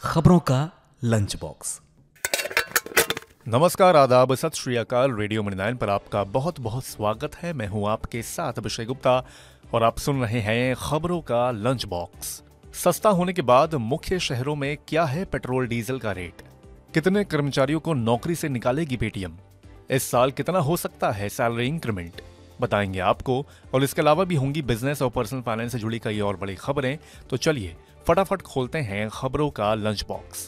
खबरों का lunch box. नमस्कार, आदाब, सत श्री अकाल। रेडियो 99 पर आपका बहुत बहुत स्वागत है। मैं हूं आपके साथ अभिषेक गुप्ता और आप सुन रहे हैं खबरों का लंच बॉक्स। सस्ता होने के बाद मुख्य शहरों में क्या है पेट्रोल डीजल का रेट? कितने कर्मचारियों को नौकरी से निकालेगी पेटीएम? इस साल कितना हो सकता है सैलरी इंक्रीमेंट? बताएंगे आपको। और इसके अलावा भी होंगी बिजनेस और पर्सनल फाइनेंस से जुड़ी कई और बड़ी खबरें। तो चलिए फटाफट खोलते हैं खबरों का लंच बॉक्स।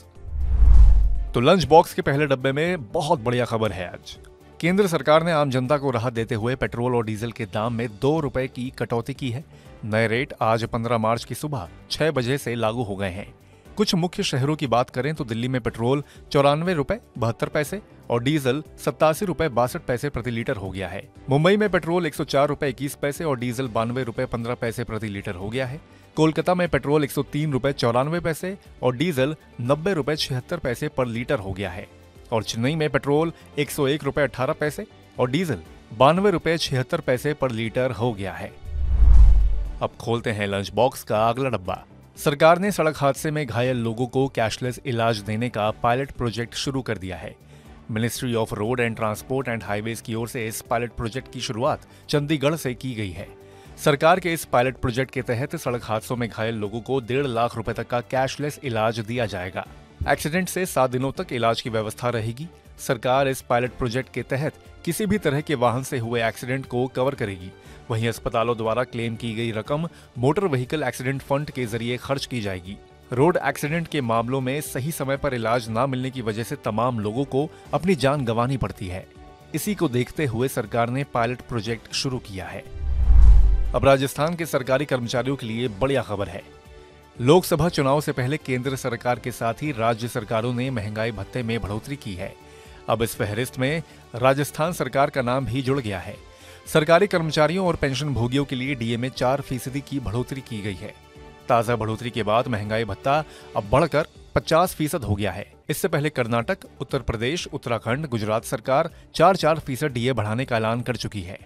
तो लंच बॉक्स के पहले डब्बे में बहुत बढ़िया खबर है आज। केंद्र सरकार ने आम जनता को राहत देते हुए पेट्रोल और डीजल के दाम में 2 रुपए की कटौती की है। नए रेट आज 15 मार्च की सुबह 6 बजे से लागू हो गए हैं। कुछ मुख्य शहरों की बात करें तो दिल्ली में पेट्रोल 94 रुपए 72 पैसे और डीजल 87 रुपए 62 पैसे प्रति लीटर हो गया है। मुंबई में पेट्रोल 104 रुपए 21 पैसे और डीजल 92 रुपए 15 पैसे प्रति लीटर हो गया है। कोलकाता में पेट्रोल 103 रुपए 94 पैसे और डीजल 90 रुपए 76 पैसे पर लीटर हो गया है। और चेन्नई में पेट्रोल 101 रुपए 18 पैसे और डीजल 92 रुपए 76 पैसे पर लीटर हो गया है। अब खोलते हैं लंच बॉक्स का अगला डब्बा। सरकार ने सड़क हादसे में घायल लोगों को कैशलेस इलाज देने का पायलट प्रोजेक्ट शुरू कर दिया है। Ministry of road and transport and highways की ओर से इस पायलट प्रोजेक्ट की शुरुआत चंडीगढ़ से की गई है। सरकार के इस पायलट प्रोजेक्ट के तहत सड़क हादसों में घायल लोगों को 1.5 लाख रुपए तक का कैशलेस इलाज दिया जाएगा। एक्सीडेंट से 7 दिनों तक इलाज की व्यवस्था रहेगी। सरकार इस पायलट प्रोजेक्ट के तहत किसी भी तरह के वाहन से हुए एक्सीडेंट को कवर करेगी। वहीं अस्पतालों द्वारा क्लेम की गई रकम मोटर व्हीकल एक्सीडेंट फंड के जरिए खर्च की जाएगी। रोड एक्सीडेंट के मामलों में सही समय पर इलाज न मिलने की वजह से तमाम लोगों को अपनी जान गंवानी पड़ती है। इसी को देखते हुए सरकार ने पायलट प्रोजेक्ट शुरू किया है। अब राजस्थान के सरकारी कर्मचारियों के लिए बढ़िया खबर है। लोकसभा चुनाव से पहले केंद्र सरकार के साथ ही राज्य सरकारों ने महंगाई भत्ते में बढ़ोतरी की है। अब इस फहरिस्त में राजस्थान सरकार का नाम भी जुड़ गया है। सरकारी कर्मचारियों और पेंशन भोगियों के लिए डीए में 4% की बढ़ोतरी की गई है। ताजा बढ़ोतरी के बाद महंगाई भत्ता अब बढ़कर 50% हो गया है। इससे पहले कर्नाटक, उत्तर प्रदेश, उत्तराखंड, गुजरात सरकार 4% डीए बढ़ाने का ऐलान कर चुकी है।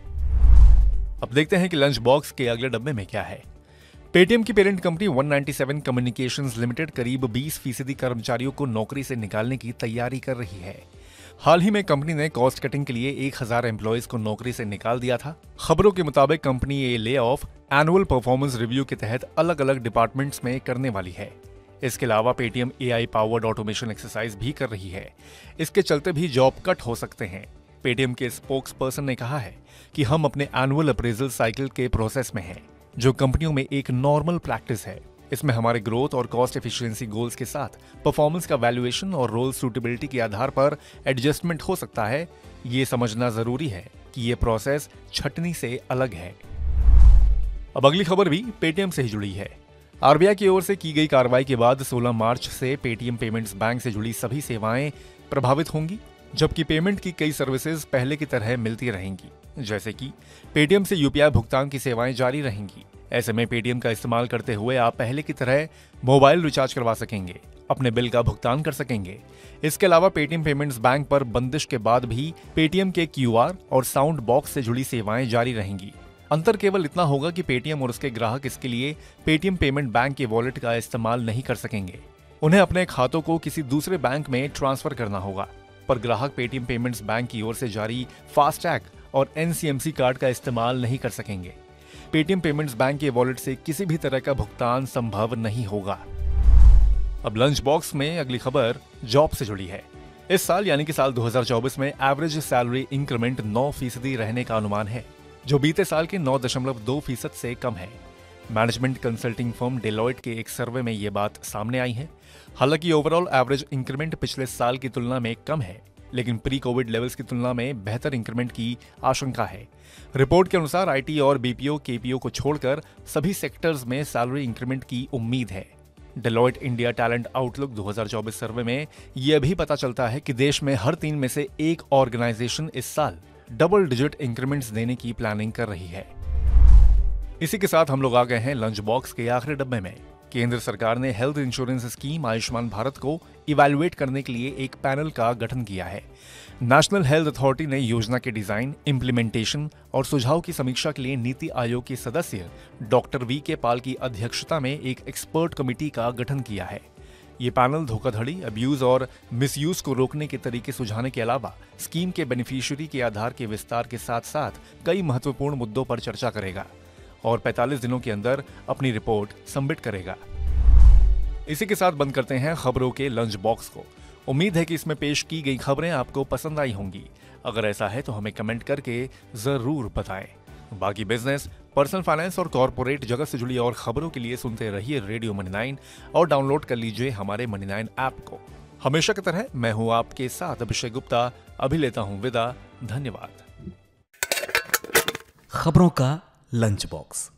अब देखते हैं कि लंच बॉक्स के अगले डब्बे में क्या है। पेटीएम की पेरेंट कंपनी 197 कम्युनिकेशंस लिमिटेड करीब 20% कर्मचारियों को नौकरी से निकालने की तैयारी कर रही है। हाल ही में कंपनी ने कॉस्ट कटिंग के लिए 1000 एम्प्लॉयज को नौकरी से निकाल दिया था। खबरों के मुताबिक कंपनी ये lay off annual performance review के तहत अलग अलग डिपार्टमेंट्स में करने वाली है। इसके अलावा Paytm AI powered automation exercise भी कर रही है। इसके चलते भी जॉब कट हो सकते हैं। पेटीएम के स्पोक्स पर्सन ने कहा है कि हम अपने एनुअल अप्रेजल साइकिल के प्रोसेस में हैं, जो कंपनियों में एक नॉर्मल प्रैक्टिस है। इसमें हमारे ग्रोथ और कॉस्ट एफिशिएंसी गोल्स के साथ परफॉर्मेंस का वैल्यूएशन और रोल सूटेबिलिटी के आधार पर एडजस्टमेंट हो सकता है। ये समझना जरूरी है कि ये प्रोसेस छटनी से अलग है। अब अगली खबर भी पेटीएम से ही जुड़ी है। आरबीआई की ओर से की गई कार्रवाई के बाद 16 मार्च से पेटीएम पेमेंट्स बैंक से जुड़ी सभी सेवाएं प्रभावित होंगी, जबकि पेमेंट की कई सर्विसेज पहले की तरह मिलती रहेंगी। जैसे कि पेटीएम से यूपीआई भुगतान की सेवाएं जारी रहेंगी। ऐसे में पेटीएम का इस्तेमाल करते हुए आप पहले की तरह मोबाइल रिचार्ज करवा सकेंगे, अपने बिल का भुगतान कर सकेंगे। इसके अलावा पेटीएम पेमेंट्स बैंक पर बंदिश के बाद भी पेटीएम के क्यूआर और साउंड बॉक्स से जुड़ी सेवाएं जारी रहेंगी। अंतर केवल इतना होगा कि पेटीएम और उसके ग्राहक इसके लिए पेटीएम पेमेंट बैंक के वॉलेट का इस्तेमाल नहीं कर सकेंगे। उन्हें अपने खातों को किसी दूसरे बैंक में ट्रांसफर करना होगा। पर ग्राहक पेटीएम पेमेंट्स बैंक की ओर से जारी फास्टैग और एनसीएमसी कार्ड का इस्तेमाल नहीं कर सकेंगे। पेटीएम पेमेंट्स बैंक के वॉलेट से किसी भी तरह का भुगतान संभव नहीं होगा। अब लंच बॉक्स में अगली खबर जॉब से जुड़ी है। इस साल यानी कि साल 2024 में एवरेज सैलरी इंक्रीमेंट 9% रहने का अनुमान है, जो बीते साल के 9.2% से कम है। मैनेजमेंट कंसल्टिंग फर्म डेलॉयट के एक सर्वे में ये बात सामने आई है। हालांकि ओवरऑल एवरेज इंक्रीमेंट पिछले साल की तुलना में कम है, लेकिन प्री कोविड लेवल्स की तुलना में बेहतर इंक्रीमेंट की आशंका है। रिपोर्ट के अनुसार आईटी और बीपीओ केपीओ को छोड़कर सभी सेक्टर्स में सैलरी इंक्रीमेंट की उम्मीद है। डेलॉयट इंडिया टैलेंट आउटलुक 2024 सर्वे में यह भी पता चलता है कि देश में हर 3 में से एक ऑर्गेनाइजेशन इस साल डबल डिजिट इंक्रीमेंट्स देने की प्लानिंग कर रही है। इसी के साथ हम लोग आ गए हैं लंच बॉक्स के आखिरी डब्बे में। केंद्र सरकार ने health insurance scheme Ayushman Bharat को इवैल्यूएट करने के लिए एक पैनल का गठन किया है। नेशनल हेल्थ अथॉरिटी ने योजना के डिजाइन, इम्प्लीमेंटेशन और सुझाव की समीक्षा के लिए नीति आयोग के सदस्य डॉक्टर वी के पाल की अध्यक्षता में एक एक्सपर्ट कमेटी का गठन किया है। ये पैनल धोखाधड़ी, अब्यूज और मिसयूज को रोकने के तरीके सुझाने के अलावा स्कीम के बेनिफिशियरी के आधार के विस्तार के साथ साथ कई महत्वपूर्ण मुद्दों पर चर्चा करेगा और 45 दिनों के अंदर अपनी रिपोर्ट सबमिट करेगा। इसी के साथ बंद करते हैं खबरों के लंच बॉक्स को। उम्मीद है कि इसमें पेश की गई खबरें आपको पसंद आई होंगी। अगर ऐसा है तो हमें कमेंट करके जरूर बताएं। बाकी बिजनेस, पर्सनल फाइनेंस और कॉर्पोरेट जगत से जुड़ी और खबरों के लिए सुनते रहिए रेडियो मनी 9 और डाउनलोड कर लीजिए हमारे मनी 9 ऐप को। हमेशा की तरह मैं हूं आपके साथ अभिषेक गुप्ता। अभी लेता हूं विदा। धन्यवाद। खबरों का लंच बॉक्स।